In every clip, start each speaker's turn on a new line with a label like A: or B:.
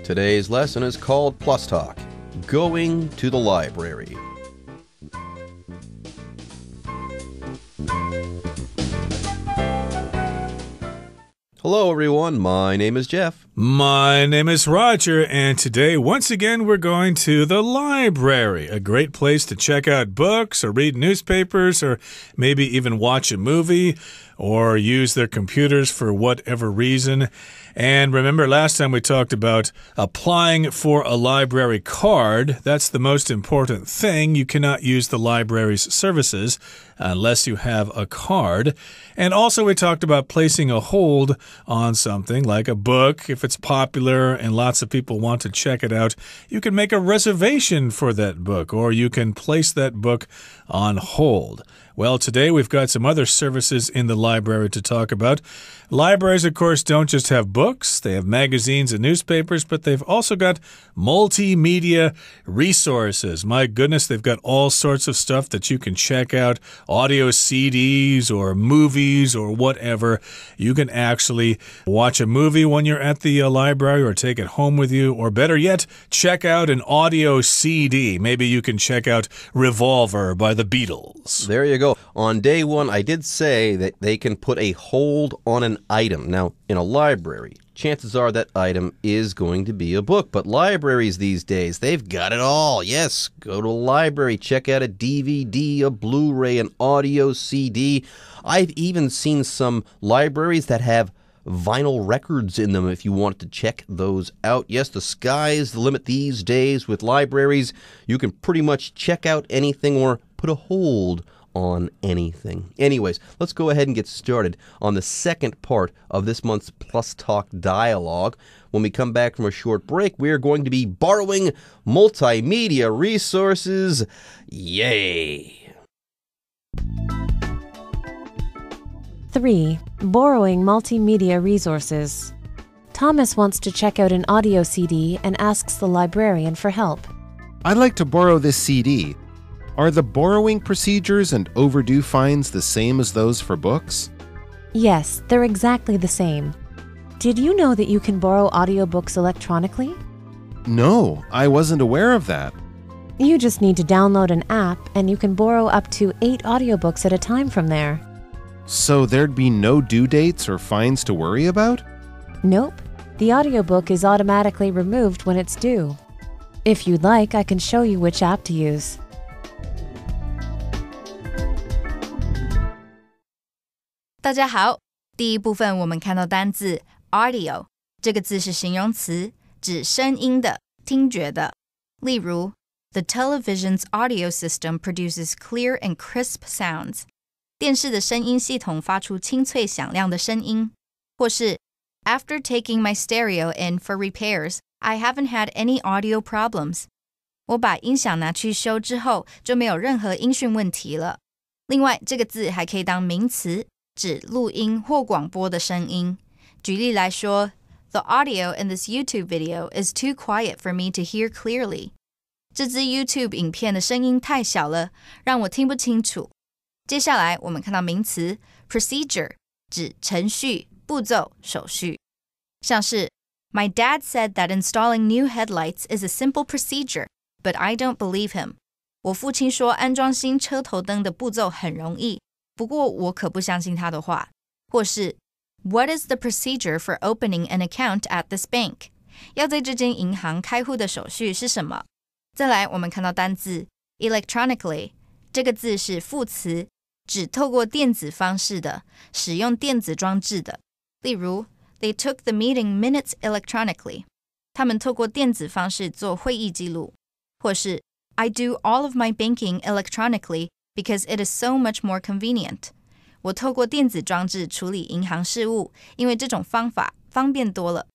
A: Today's lesson is called Plus Talk, Going to the Library. Hello everyone, my name is Jeff.
B: My name is Roger, and today, once again, we're going to the library, a great place to check out books or read newspapers or maybe even watch a movie or use their computers for whatever reason. And remember, last time we talked about applying for a library card. That's the most important thing. You cannot use the library's services unless you have a card. And also we talked about placing a hold on something like a book. If it's popular and lots of people want to check it out, you can make a reservation for that book, or you can place that book on hold. Well, today we've got some other services in the library to talk about. Libraries, of course, don't just have books. They have magazines and newspapers, but they've also got multimedia resources. My goodness, they've got all sorts of stuff that you can check out, audio CDs or movies or whatever. You can actually watch a movie when you're at the library or take it home with you, or better yet, check out an audio CD. Maybe you can check out Revolver by the Beatles.
A: There you go. On day one, I did say that they can put a hold on an item. Now, in a library, chances are that item is going to be a book. But libraries these days, they've got it all. Yes, go to a library, check out a DVD, a Blu-ray, an audio CD. I've even seen some libraries that have vinyl records in them if you want to check those out. Yes, the sky's the limit these days with libraries. You can pretty much check out anything or put a hold on anything. Anyways, let's go ahead and get started on the second part of this month's Plus Talk dialogue. When we come back from a short break, we're going to be borrowing multimedia resources. Yay!
C: 3. Borrowing multimedia resources. Thomas wants to check out an audio CD and asks the librarian for help.
D: I'd like to borrow this CD. Are the borrowing procedures and overdue fines the same as those for books?
C: Yes, they're exactly the same. Did you know that you can borrow audiobooks electronically?
D: No, I wasn't aware of that.
C: You just need to download an app and you can borrow up to 8 audiobooks at a time from there.
D: So there'd be no due dates or fines to worry about?
C: Nope. The audiobook is automatically removed when it's due. If you'd like, I can show you which app to use.
E: 大家好，第一部分我们看到单字 audio， 这个字是形容词，指声音的、听觉的。例如 The television's audio system produces clear and crisp sounds. 电视的声音系统发出清脆响亮的声音。或是 After taking my stereo in for repairs, I haven't had any audio problems. 我把音响拿去修之后，就没有任何音讯问题了。另外，这个字还可以当名词，指录音或广播的声音。举例来说 The audio in this YouTube video is too quiet for me to hear clearly. 这支 YouTube 影片的声音太小了，让我听不清楚。接下来我们看到名词 procedure， 指程序、步骤、手续。像是 My dad said that installing new headlights is a simple procedure, but I don't believe him. 我父亲说安装新车头灯的步骤很容易，不过我可不相信他的话。或是 What is the procedure for opening an account at this bank? 要在这间银行开户的手续是什么？再来我们看到单字 electronically， 这个字是副词，指透过电子方式的，使用电子装置的。例如 They took the meeting minutes electronically. 他们透过电子方式做会议记录。或是 I do all of my banking electronically because it is so much more convenient. 我透过电子装置处理银行事务，因为这种方法方便多了。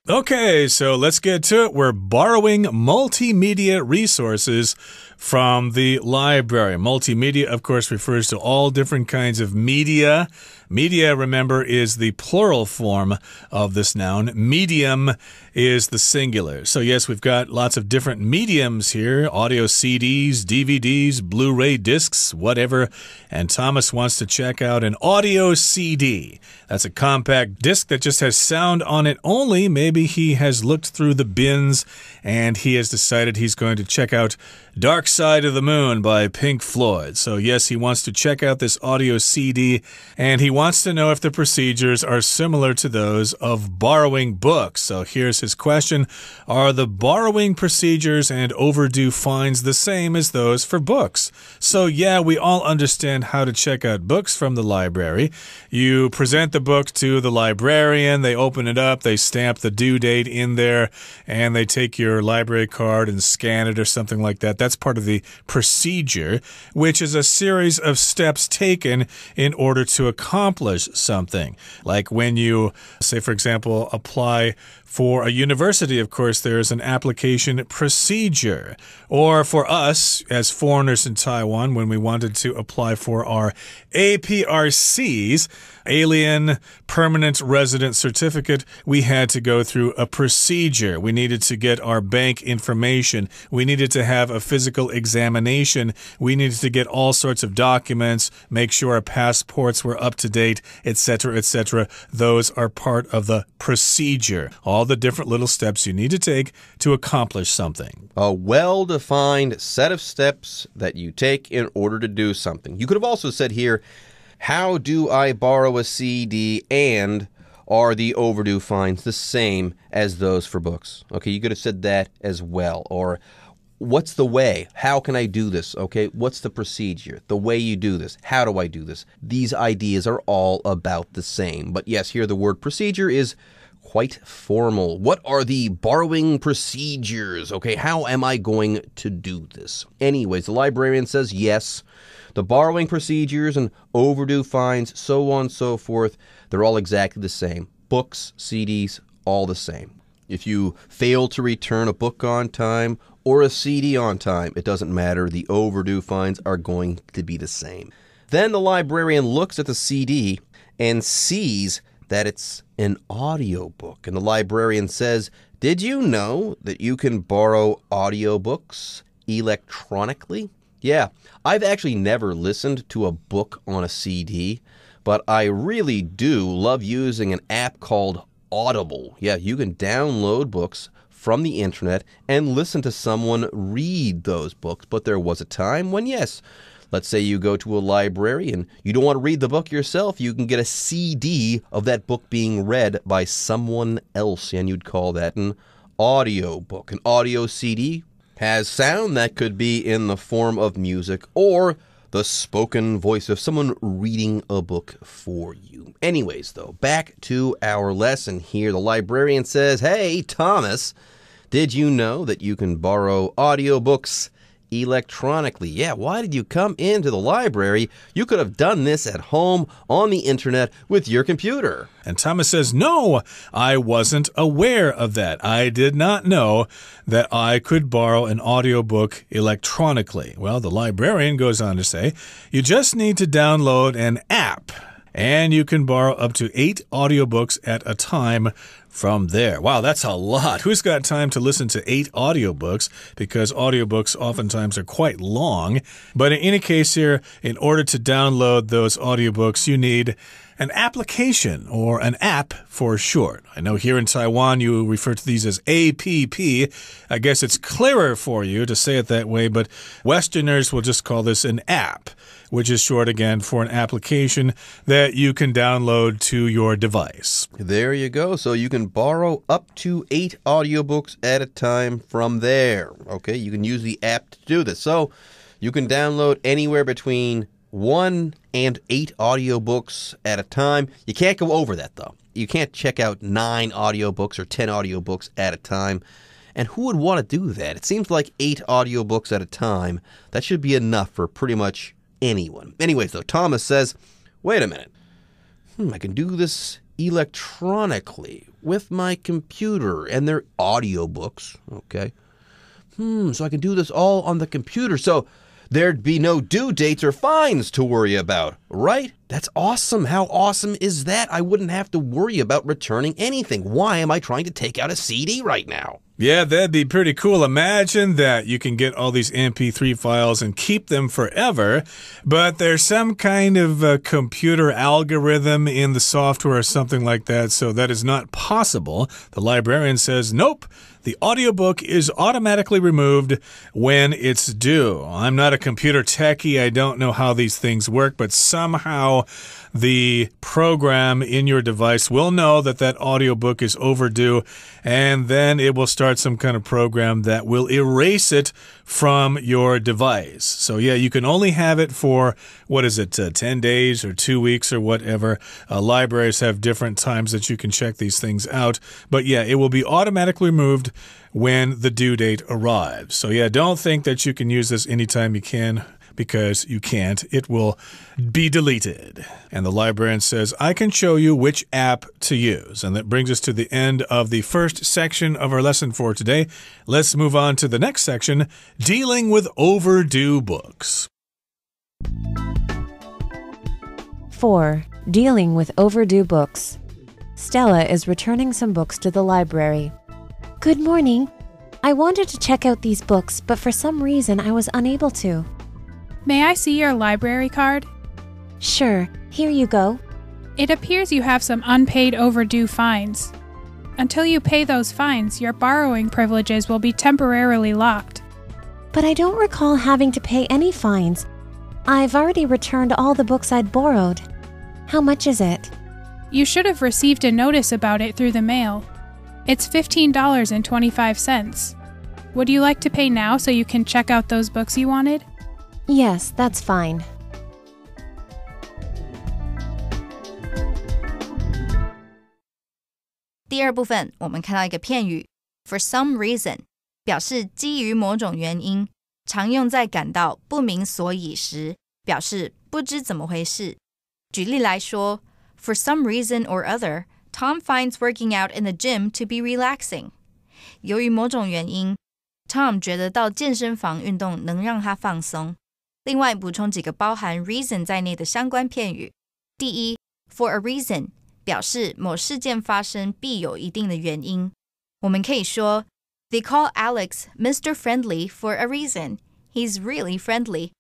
B: Okay, so let's get to it. We're borrowing multimedia resources from the library. Multimedia, of course, refers to all different kinds of media. Media, remember, is the plural form of this noun. Medium is the singular. So yes, we've got lots of different mediums here. Audio CDs, DVDs, Blu-ray discs, whatever. And Thomas wants to check out an audio CD. That's a compact disc that just has sound on it only. Maybe he has looked through the bins and he has decided he's going to check out Dark Side of the Moon by Pink Floyd. So yes, he wants to check out this audio CD and he wants to know if the procedures are similar to those of borrowing books. So here's his question. Are the borrowing procedures and overdue fines the same as those for books? So yeah, we all understand how to check out books from the library. You present the book to the librarian, they open it up, they stamp the due date in there, and they take your library card and scan it or something like that. That's part of the procedure, which is a series of steps taken in order to accomplish something. Like when you, say, for example, apply for a university, of course, there's an application procedure. Or for us, as foreigners in Taiwan, when we wanted to apply for our APRCs, Alien Permanent Resident Certificate, we had to go through a procedure. We needed to get our bank information. We needed to have a physical examination. We needed to get all sorts of documents, make sure our passports were up to date, etc., etc. Those are part of the procedure. All the different little steps you need to take to accomplish something.
A: A well-defined set of steps that you take in order to do something. You could have also said here, how do I borrow a CD and are the overdue fines the same as those for books? Okay, you could have said that as well. Or what's the way? How can I do this? Okay, what's the procedure? The way you do this. How do I do this? These ideas are all about the same. But yes, here the word procedure is quite formal. What are the borrowing procedures? Okay, how am I going to do this? Anyways, the librarian says yes. The borrowing procedures and overdue fines, so on and so forth, they're all exactly the same. Books, CDs, all the same. If you fail to return a book on time or a CD on time, it doesn't matter. The overdue fines are going to be the same. Then the librarian looks at the CD and sees that it's an audiobook. And the librarian says, did you know that you can borrow audiobooks electronically? Yeah, I've actually never listened to a book on a CD, but I really do love using an app called Audible. Yeah, you can download books from the internet and listen to someone read those books. But there was a time when, yes, let's say you go to a library and you don't want to read the book yourself, you can get a CD of that book being read by someone else, and you'd call that an audio book. An audio CD has sound that could be in the form of music or the spoken voice of someone reading a book for you. Anyways, though, back to our lesson here. The librarian says, hey, Thomas, did you know that you can borrow audiobooks electronically? Yeah, why did you come into the library? You could have done this at home on the internet with your computer.
B: And Thomas says, no, I wasn't aware of that. I did not know that I could borrow an audiobook electronically. Well, the librarian goes on to say, you just need to download an app, and you can borrow up to 8 audiobooks at a time from there. Wow, that's a lot. Who's got time to listen to 8 audiobooks? Because audiobooks oftentimes are quite long. But in any case here, in order to download those audiobooks, you need an application, or an app for short. I know here in Taiwan you refer to these as APP. I guess it's clearer for you to say it that way, but Westerners will just call this an app, which is short again for an application that you can download to your device.
A: There you go. So you can borrow up to 8 audiobooks at a time from there. Okay, you can use the app to do this. So you can download anywhere between 1 and 8 audiobooks at a time. You can't go over that, though. You can't check out 9 audiobooks or 10 audiobooks at a time. And who would want to do that? It seems like 8 audiobooks at a time. That should be enough for pretty much anyone. Anyways, though, Thomas says, wait a minute. I can do this electronically with my computer, and they're audiobooks, okay? So I can do this all on the computer. So there'd be no due dates or fines to worry about, right? That's awesome. How awesome is that? I wouldn't have to worry about returning anything. Why am I trying to take out a CD right now?
B: Yeah, that'd be pretty cool. Imagine that you can get all these MP3 files and keep them forever, but there's some kind of computer algorithm in the software or something like that, so that is not possible. The librarian says, nope. The audiobook is automatically removed when it's due. I'm not a computer techie. I don't know how these things work, but somehow the program in your device will know that that audiobook is overdue, and then it will start some kind of program that will erase it from your device. So yeah, you can only have it for, 10 days or 2 weeks or whatever. Libraries have different times that you can check these things out. But yeah, it will be automatically removed when the due date arrives. So yeah, don't think that you can use this anytime you can, because you can't. It will be deleted. And the librarian says, I can show you which app to use. And that brings us to the end of the first section of our lesson for today. Let's move on to the next section, dealing with overdue books.
C: 4. Dealing with overdue books. Stella is returning some books to the library. Good morning. I wanted to check out these books, but for some reason I was unable to.
F: May I see your library card?
C: Sure, here you go.
F: It appears you have some unpaid overdue fines. Until you pay those fines, your borrowing privileges will be temporarily locked.
C: But I don't recall having to pay any fines. I've already returned all the books I'd borrowed. How much is it?
F: You should have received a notice about it through the mail. It's $15.25. Would you like to pay now so you can check out those books you wanted?
C: Yes, that's fine.
E: 第二部分我们看到一个片语 for some reason 表示基于某种原因，常用在感到不明所以时，表示不知怎么回事。举例来说 For some reason or other, Tom finds working out in the gym to be relaxing. 由于某种原因 Tom 觉得到健身房运动能让他放松。另外补充几个包含 reason 在内的相关片语。第一 For a reason 表示某事件发生必有一定的原因。我们可以说 They call Alex Mr. Friendly for a reason. He's really friendly.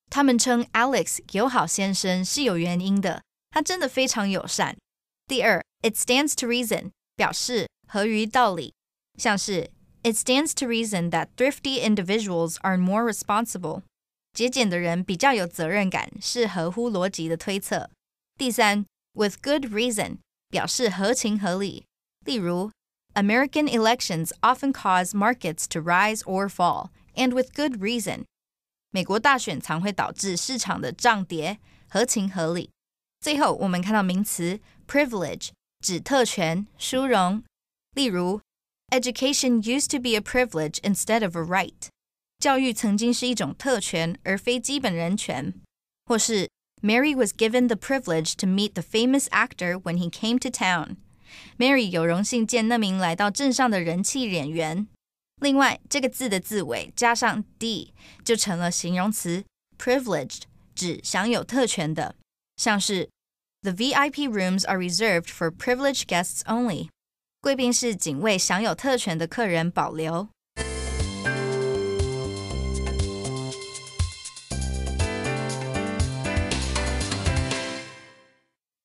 E: 他们称 Alex 友好先生是有原因的，他真的非常友善。第二 It stands to reason 表示合于道理，像是 It stands to reason that thrifty individuals are more responsible. 节俭的人比较有责任感，是合乎逻辑的推测。第三 With good reason 表示合情合理，例如 American elections often cause markets to rise or fall, and with good reason. 美国大选常会导致市场的涨跌，合情合理。最后我们看到名词 privilege 指特权、殊荣，例如 Education used to be a privilege instead of a right. 教育曾经是一种特权，而非基本人权。或是 Mary was given the privilege to meet the famous actor when he came to town. Mary 有荣幸见那名来到镇上的人气演员。另外，这个字的字尾加上 d 就成了形容词 privileged， 指享有特权的，像是 The VIP rooms are reserved for privileged guests only. 贵宾室仅为享有特权的客人保留。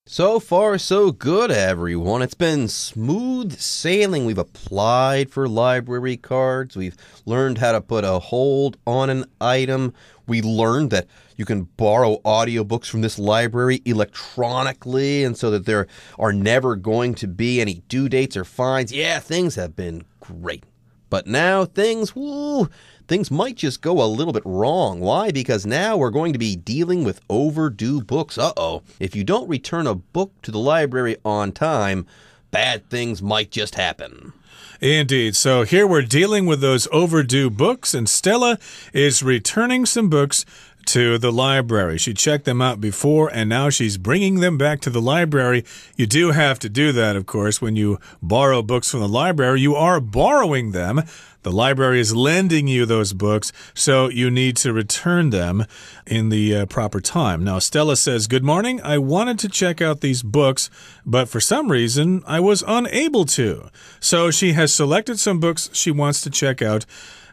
A: So far, so good, everyone. It's been smooth sailing. We've applied for library cards. We've learned how to put a hold on an item. We learned that you can borrow audiobooks from this library electronically, and so that there are never going to be any due dates or fines. Yeah, things have been great. But now things might just go a little bit wrong. Why? Because now we're going to be dealing with overdue books. Uh-oh. If you don't return a book to the library on time, bad things might just happen.
B: Indeed. So here we're dealing with those overdue books, and Stella is returning some books to the library. She checked them out before, and now she's bringing them back to the library. You do have to do that, of course. When you borrow books from the library, you are borrowing them. The library is lending you those books, so you need to return them in the proper time. Now, Stella says, "Good morning. I wanted to check out these books, but for some reason, I was unable to." So she has selected some books she wants to check out,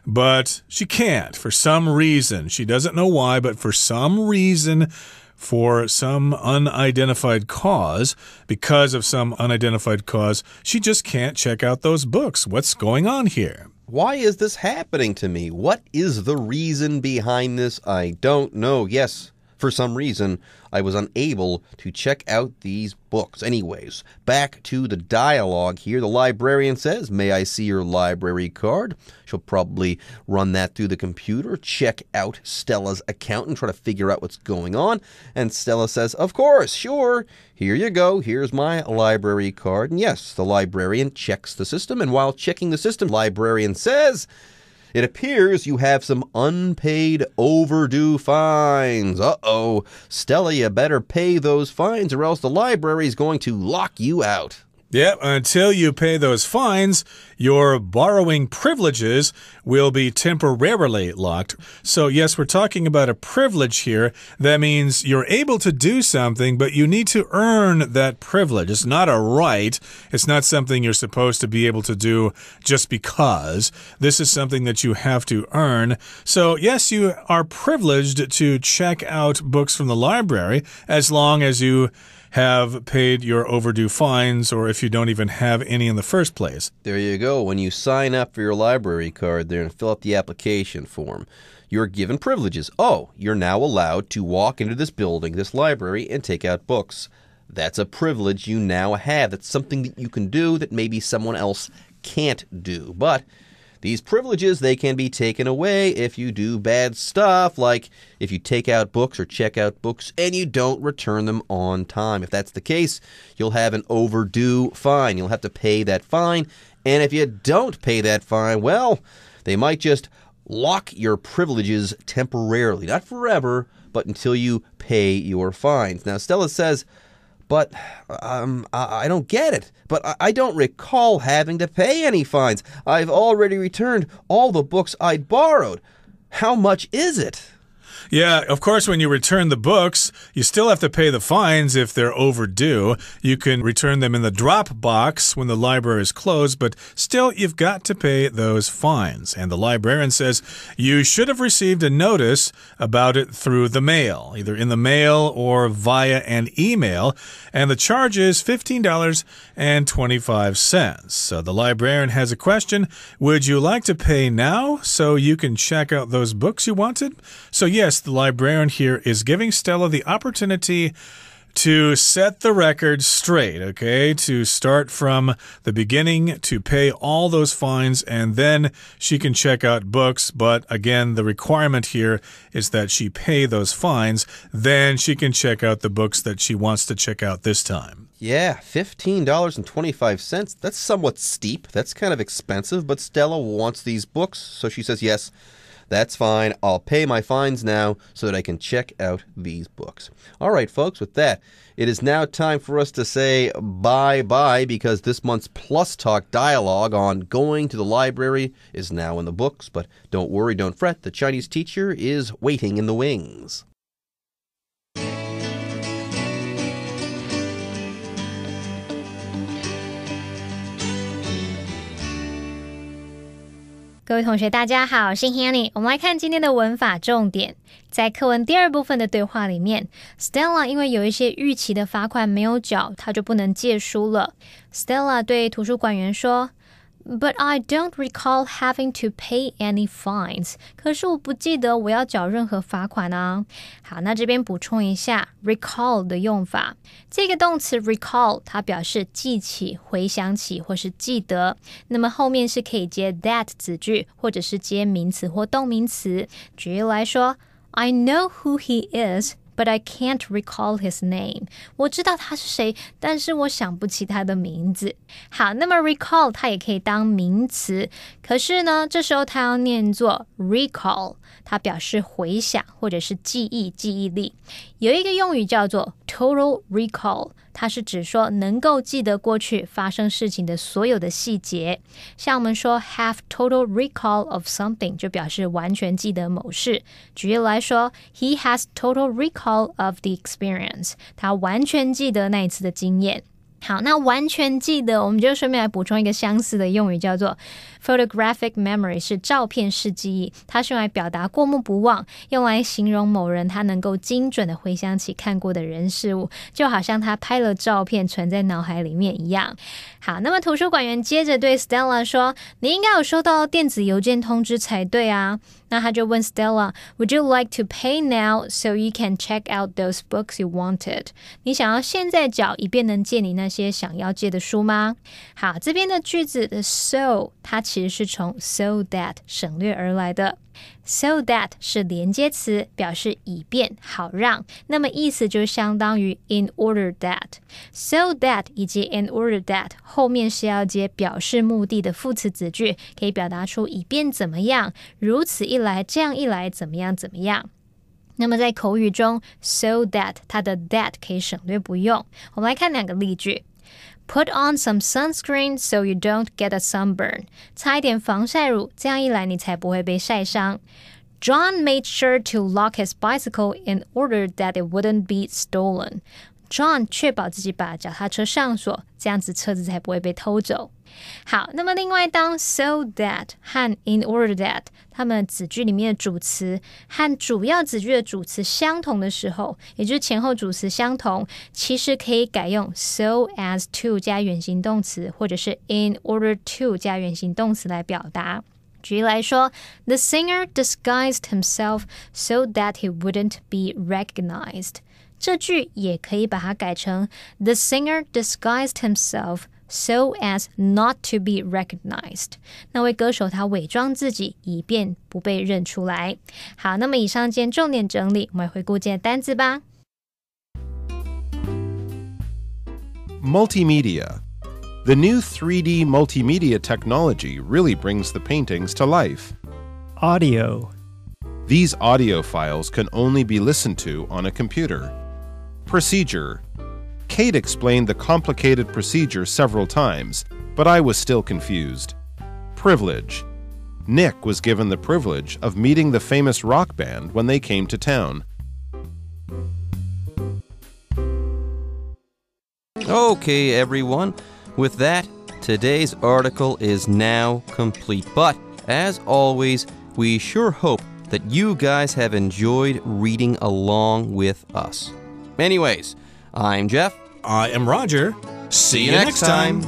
B: but she can't for some reason. She doesn't know why, but for some reason, for some unidentified cause, because of some unidentified cause, she just can't check out those books. What's going on here?
A: Why is this happening to me? What is the reason behind this? I don't know. Yes, for some reason, I was unable to check out these books. Anyways, back to the dialogue here. The librarian says, "May I see your library card?" She'll probably run that through the computer, check out Stella's account and try to figure out what's going on. And Stella says, "Of course, sure. Here you go. Here's my library card." And yes, the librarian checks the system. And while checking the system, the librarian says, "It appears you have some unpaid overdue fines. Uh-oh. Stella, you better pay those fines or else the library is going to lock you out."
B: Yep, until you pay those fines, your borrowing privileges will be temporarily locked. So yes, we're talking about a privilege here. That means you're able to do something, but you need to earn that privilege. It's not a right. It's not something you're supposed to be able to do just because. This is something that you have to earn. So yes, you are privileged to check out books from the library as long as you have paid your overdue fines, or if you don't even have any in the first place.
A: There you go. When you sign up for your library card there and fill out the application form, you're given privileges. Oh, you're now allowed to walk into this building, this library, and take out books. That's a privilege you now have. That's something that you can do that maybe someone else can't do. But these privileges, they can be taken away if you do bad stuff, like if you take out books or check out books and you don't return them on time. If that's the case, you'll have an overdue fine. You'll have to pay that fine. And if you don't pay that fine, well, they might just lock your privileges temporarily. Not forever, but until you pay your fines. Now, Stella says, "But I don't get it. But I don't recall having to pay any fines. I've already returned all the books I'd borrowed. How much is it?"
B: Yeah, of course, when you return the books, you still have to pay the fines if they're overdue. You can return them in the drop box when the library is closed, but still, you've got to pay those fines. And the librarian says you should have received a notice about it through the mail, either in the mail or via an email. And the charge is $15.25. So the librarian has a question. Would you like to pay now so you can check out those books you wanted? So yes, the librarian here is giving Stella the opportunity to set the record straight, okay? To start from the beginning, to pay all those fines, and then she can check out books. But again, the requirement here is that she pay those fines. Then she can check out the books that she wants to check out this time.
A: Yeah, $15.25. That's somewhat steep. That's kind of expensive, but Stella wants these books, so she says, "Yes, that's fine. I'll pay my fines now so that I can check out these books." All right, folks, with that, it is now time for us to say bye-bye because this month's Plus Talk dialogue on going to the library is now in the books. But don't worry, don't fret. The Chinese teacher is waiting in the wings.
E: 各位同学大家好，我是 Hanny。 我们来看今天的文法重点。在课文第二部分的对话里面， Stella 因为有一些逾期的罚款没有缴，她就不能借书了。 Stella 对图书馆员说， But I don't recall having to pay any fines. 可是我不记得我要缴任何罚款啊。好，那这边补充一下 recall 的用法。这个动词 recall 它表示记起、回想起或是记得，那么后面是可以接 that 子句，或者是接名词或动名词。举例来说， I know who he is,But I can't recall his name. 我知道他是谁，但是我想不起他的名字。好，那么 recall 它也可以当名词，可是呢，这时候它要念作 recall。
G: 它表示回想或者是记忆力。有一个用语叫做 total recall， 它是指说能够记得过去发生事情的所有的细节。像我们说 have total recall of something 就表示完全记得某事。举例来说 he has total recall of the experience， 他完全记得那一次的经验。好，那完全记得，我们就顺便来补充一个相似的用语，叫做 photographic memory， 是照片式记忆，它是用来表达过目不忘，用来形容某人他能够精准的回想起看过的人事物，就好像他拍了照片存在脑海里面一样。好，那么图书馆员接着对 Stella 说，你应该有收到电子邮件通知才对啊。那他就问 Stella， Would you like to pay now so you can check out those books you wanted？ 你想要现在缴，以便能借你那些想要借的书吗？好，这边的句子的 so 它其实是从 so that 省略而来的。So that 是连接词，表示以便好让，那么意思就相当于 in order that。 So that 以及 in order that 后面是要接表示目的的副词子句，可以表达出以便怎么样，如此一来这样一来怎么样怎么样。那么在口语中 so that 它的 that 可以省略不用。我们来看两个例句。Put on some sunscreen so you don't get a sunburn. 擦一点防晒乳，这样一来你才不会被晒伤。John made sure to lock his bicycle in order that it wouldn't be stolen. John 确保自己把脚踏车上锁，这样子车子才不会被偷走。好，那么另外当 so that 和 in order that 它们子句里面的主词和主要子句的主词相同的时候，也就是前后主词相同，其实可以改用 so as to 加原形动词，或者是 in order to 加原形动词来表达。举例来说 The singer disguised himself so that he wouldn't be recognized。 这句也可以把它改成 The singer disguised himself so as not to be recognized。 那位歌手他伪装自己，以便不被认出来。好，那么以上今天重点整理，我们回顾今天单字吧。
D: Multimedia. The new 3D multimedia technology really brings the paintings to life.
H: Audio.
D: These audio files can only be listened to on a computer. Procedure. Kate explained the complicated procedure several times, but I was still confused. Privilege. Nick was given the privilege of meeting the famous rock band when they came to town.
A: Okay, everyone. With that, today's article is now complete. But, as always, we sure hope that you guys have enjoyed reading along with us. Anyways, I'm Jeff.
B: I am Roger.
A: See you next time.